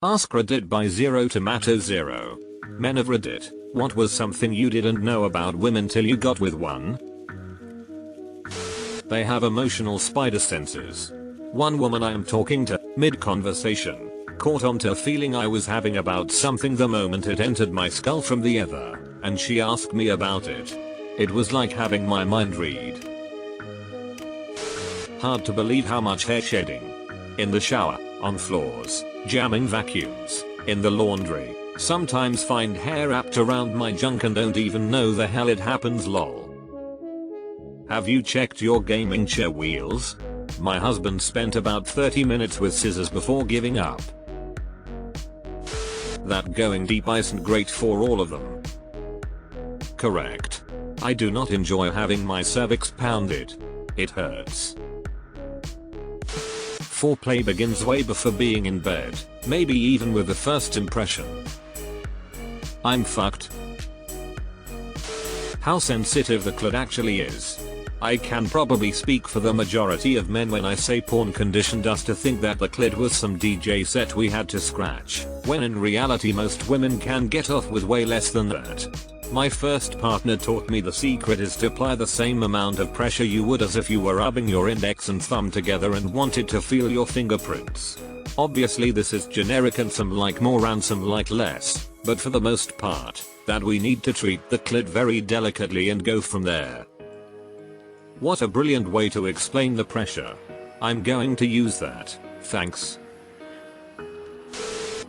AskReddit by Zero Tomato Zero. Men of Reddit, what was something you didn't know about women till you got with one? They have emotional spider senses. One woman I am talking to, mid-conversation, caught onto a feeling I was having about something the moment it entered my skull from the ether, and she asked me about it. It was like having my mind read. Hard to believe how much hair shedding. In the shower, on floors, jamming vacuums, in the laundry, sometimes find hair wrapped around my junk and don't even know the hell it happens lol. Have you checked your gaming chair wheels? My husband spent about 30 minutes with scissors before giving up. That going deep isn't great for all of them. Correct. I do not enjoy having my cervix pounded. It hurts. Foreplay begins way before being in bed, maybe even with the first impression. I'm fucked. How sensitive the clit actually is. I can probably speak for the majority of men when I say porn conditioned us to think that the clit was some DJ set we had to scratch, when in reality most women can get off with way less than that. My first partner taught me the secret is to apply the same amount of pressure you would as if you were rubbing your index and thumb together and wanted to feel your fingerprints. Obviously this is generic and some like more and some like less, but for the most part, that we need to treat the clit very delicately and go from there. What a brilliant way to explain the pressure. I'm going to use that, thanks.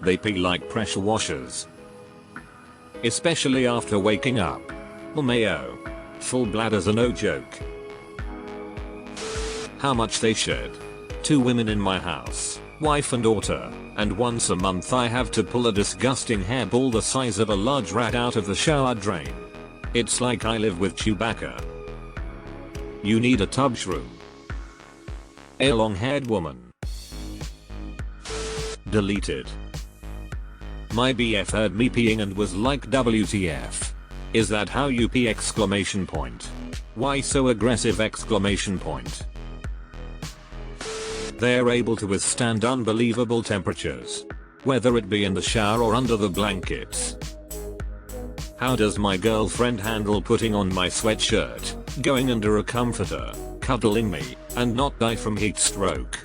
They pee like pressure washers. Especially after waking up. LMAO. Full bladders are no joke. How much they shed. 2 women in my house, wife and daughter, and once a month I have to pull a disgusting hairball the size of a large rat out of the shower drain. It's like I live with Chewbacca. You need a tub shroom. A long-haired woman. Deleted. My BF heard me peeing and was like WTF. Is that how you pee exclamation point? Why so aggressive exclamation point? They're able to withstand unbelievable temperatures. Whether it be in the shower or under the blankets. How does my girlfriend handle putting on my sweatshirt, going under a comforter, cuddling me, and not die from heat stroke?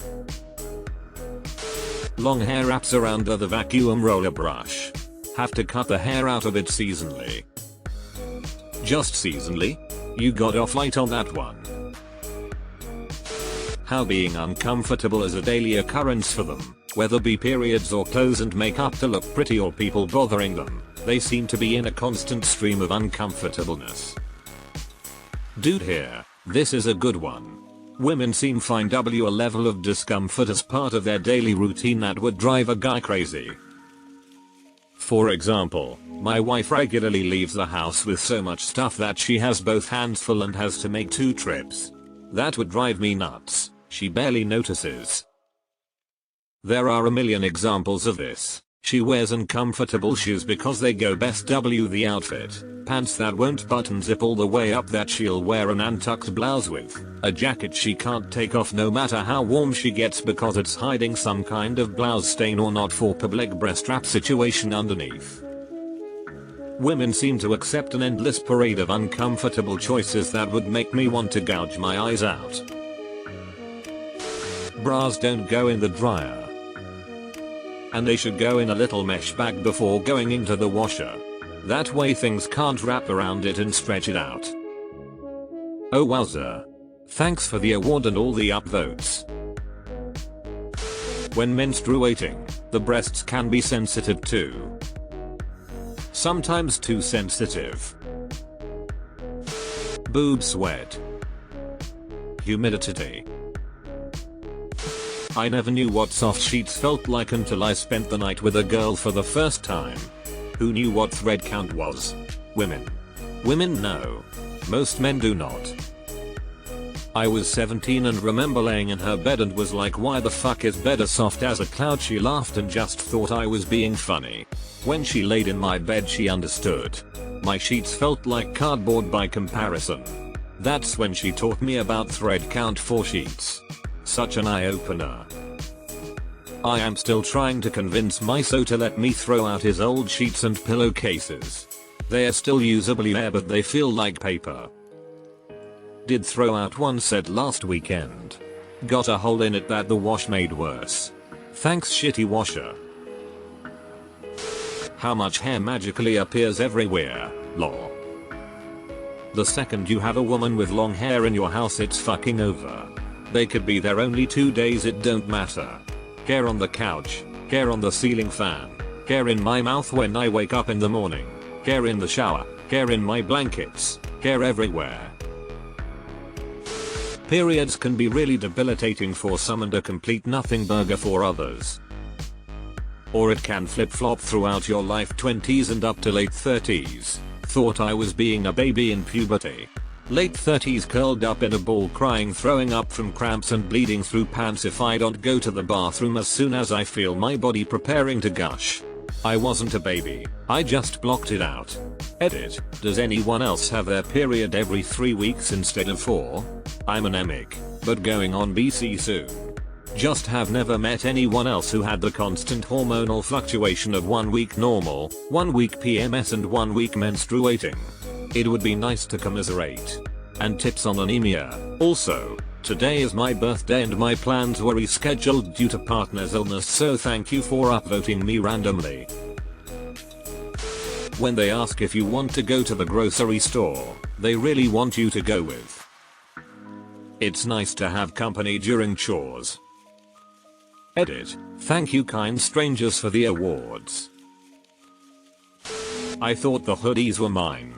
Long hair wraps around the vacuum roller brush. Have to cut the hair out of it seasonally. Just seasonally? You got off light on that one. How being uncomfortable is a daily occurrence for them, whether be periods or clothes and makeup to look pretty or people bothering them, they seem to be in a constant stream of uncomfortableness. Dude here, this is a good one. Women seem find a level of discomfort as part of their daily routine that would drive a guy crazy. For example, my wife regularly leaves the house with so much stuff that she has both hands full and has to make 2 trips. That would drive me nuts. She barely notices. There are a million examples of this. She wears uncomfortable shoes because they go best with the outfit, pants that won't button zip all the way up that she'll wear an untucked blouse with, a jacket she can't take off no matter how warm she gets because it's hiding some kind of blouse stain or not for public breast wrap situation underneath. Women seem to accept an endless parade of uncomfortable choices that would make me want to gouge my eyes out. Bras don't go in the dryer. And they should go in a little mesh bag before going into the washer. That way things can't wrap around it and stretch it out. Oh wowza. Thanks for the award and all the upvotes. When menstruating, the breasts can be sensitive too. Sometimes too sensitive. Boob sweat. Humidity. I never knew what soft sheets felt like until I spent the night with a girl for the first time. Who knew what thread count was? Women. Women know. Most men do not. I was 17 and remember laying in her bed and was like, why the fuck is bed as soft as a cloud? She laughed and just thought I was being funny. When she laid in my bed she understood. My sheets felt like cardboard by comparison. That's when she taught me about thread count for sheets. Such an eye-opener. I am still trying to convince my so to let me throw out his old sheets and pillowcases. They are still usable, yeah, but they feel like paper. Did throw out one set last weekend. Got a hole in it that the wash made worse. Thanks shitty washer. How much hair magically appears everywhere, lol. The second you have a woman with long hair in your house, it's fucking over. They could be there only 2 days, it don't matter. Hair on the couch, hair on the ceiling fan, hair in my mouth when I wake up in the morning, hair in the shower, hair in my blankets, hair everywhere. Periods can be really debilitating for some and a complete nothing burger for others. Or it can flip-flop throughout your life, 20s and up to late 30s. Thought I was being a baby in puberty. Late 30s, curled up in a ball crying, throwing up from cramps and bleeding through pants if I don't go to the bathroom as soon as I feel my body preparing to gush. I wasn't a baby, I just blocked it out. Edit. Does anyone else have their period every 3 weeks instead of 4? I'm anemic, but going on BC soon. Just have never met anyone else who had the constant hormonal fluctuation of 1 week normal, 1 week PMS and 1 week menstruating. It would be nice to commiserate. And tips on anemia. Also, today is my birthday and my plans were rescheduled due to partner's illness, so thank you for upvoting me randomly. When they ask if you want to go to the grocery store, they really want you to go with. It's nice to have company during chores. Edit. Thank you kind strangers for the awards. I thought the hoodies were mine.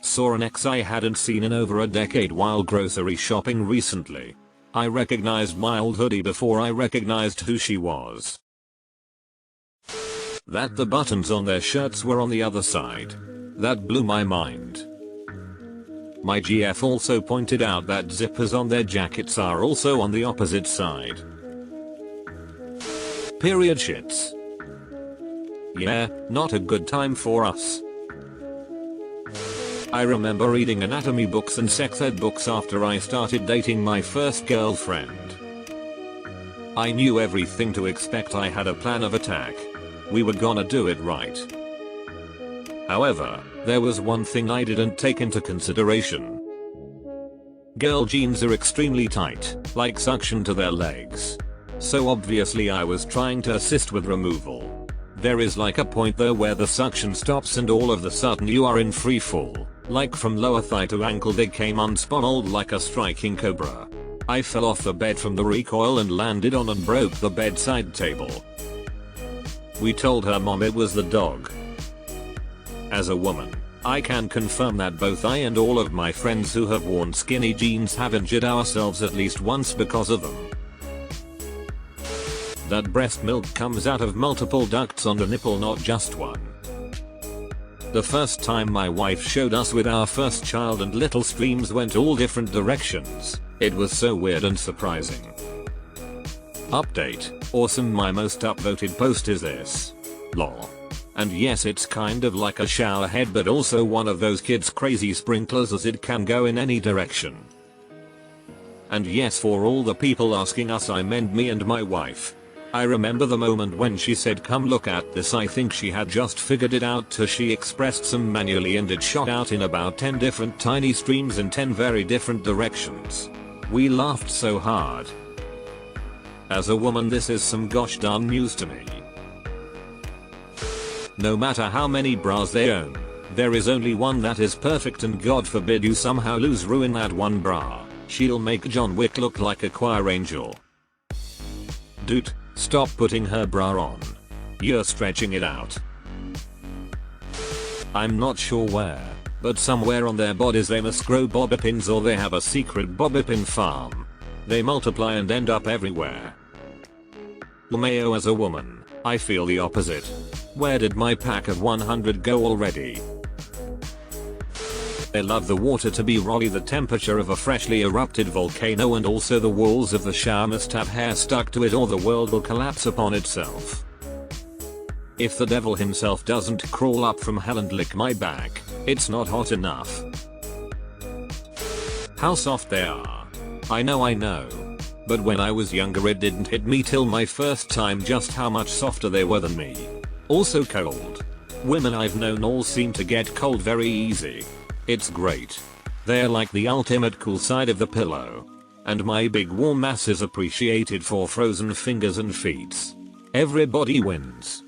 Saw an ex I hadn't seen in over a decade while grocery shopping recently. I recognized my old hoodie before I recognized who she was. That the buttons on their shirts were on the other side. That blew my mind. My GF also pointed out that zippers on their jackets are also on the opposite side. Period shits. Yeah, not a good time for us. I remember reading anatomy books and sex ed books after I started dating my first girlfriend. I knew everything to expect, I had a plan of attack. We were gonna do it right. However, there was one thing I didn't take into consideration. Girl jeans are extremely tight, like suction to their legs. So obviously I was trying to assist with removal. There is like a point though where the suction stops and all of the sudden you are in free fall. Like from lower thigh to ankle they came unspiraled like a striking cobra. I fell off the bed from the recoil and landed on and broke the bedside table. We told her mom it was the dog. As a woman, I can confirm that both I and all of my friends who have worn skinny jeans have injured ourselves at least once because of them. That breast milk comes out of multiple ducts on the nipple, not just one. The first time my wife showed us with our first child and little streams went all different directions. It was so weird and surprising. Update. Awesome, my most upvoted post is this. Lol. And yes, it's kind of like a shower head but also one of those kids crazy sprinklers as it can go in any direction. And yes, for all the people asking us, I meant me and my wife. I remember the moment when she said come look at this. I think she had just figured it out till she expressed some manually and it shot out in about 10 different tiny streams in 10 very different directions. We laughed so hard. As a woman, this is some gosh darn news to me. No matter how many bras they own, there is only one that is perfect, and God forbid you somehow ruin that one bra. She'll make John Wick look like a choir angel. Dude, stop putting her bra on. You're stretching it out. I'm not sure where, but somewhere on their bodies they must grow bobby pins or they have a secret bobby pin farm. They multiply and end up everywhere. LMAO, as a woman, I feel the opposite. Where did my pack of 100 go already? They love the water to be rolly, the temperature of a freshly erupted volcano, and also the walls of the shower must have hair stuck to it or the world will collapse upon itself. If the devil himself doesn't crawl up from hell and lick my back, it's not hot enough. How soft they are. I know. But when I was younger it didn't hit me till my first time just how much softer they were than me. Also cold. Women I've known all seem to get cold very easy. It's great. They're like the ultimate cool side of the pillow. And my big warm mass is appreciated for frozen fingers and feet. Everybody wins.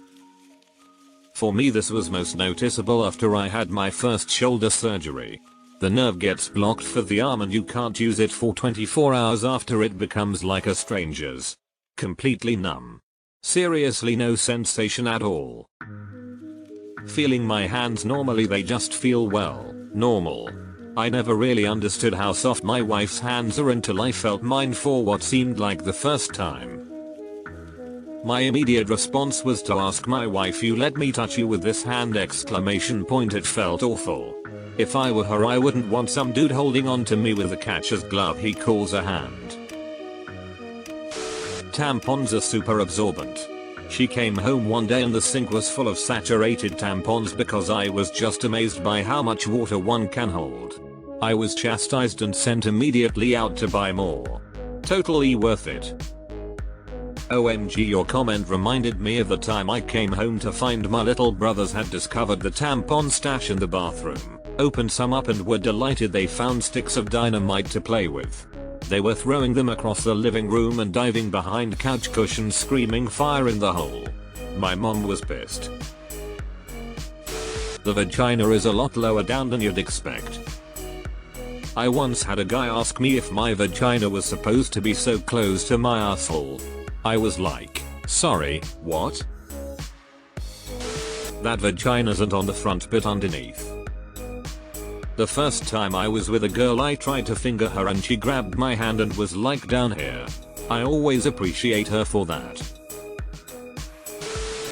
For me this was most noticeable after I had my first shoulder surgery. The nerve gets blocked for the arm and you can't use it for 24 hours after it becomes like a stranger's. Completely numb. Seriously no sensation at all. Feeling my hands normally they just feel well, normal. I never really understood how soft my wife's hands are until I felt mine for what seemed like the first time. My immediate response was to ask my wife, "You let me touch you with this hand?" It felt awful. If I were her I wouldn't want some dude holding on to me with a catcher's glove he calls a hand. Tampons are super absorbent. She came home one day and the sink was full of saturated tampons because I was just amazed by how much water one can hold. I was chastised and sent immediately out to buy more. Totally worth it. OMG, your comment reminded me of the time I came home to find my little brothers had discovered the tampon stash in the bathroom, opened some up and were delighted they found sticks of dynamite to play with. They were throwing them across the living room and diving behind couch cushions screaming fire in the hole. My mom was pissed. The vagina is a lot lower down than you'd expect. I once had a guy ask me if my vagina was supposed to be so close to my asshole. I was like, sorry, what? That vagina isn't on the front but underneath. The first time I was with a girl I tried to finger her and she grabbed my hand and was like, down here. I always appreciate her for that.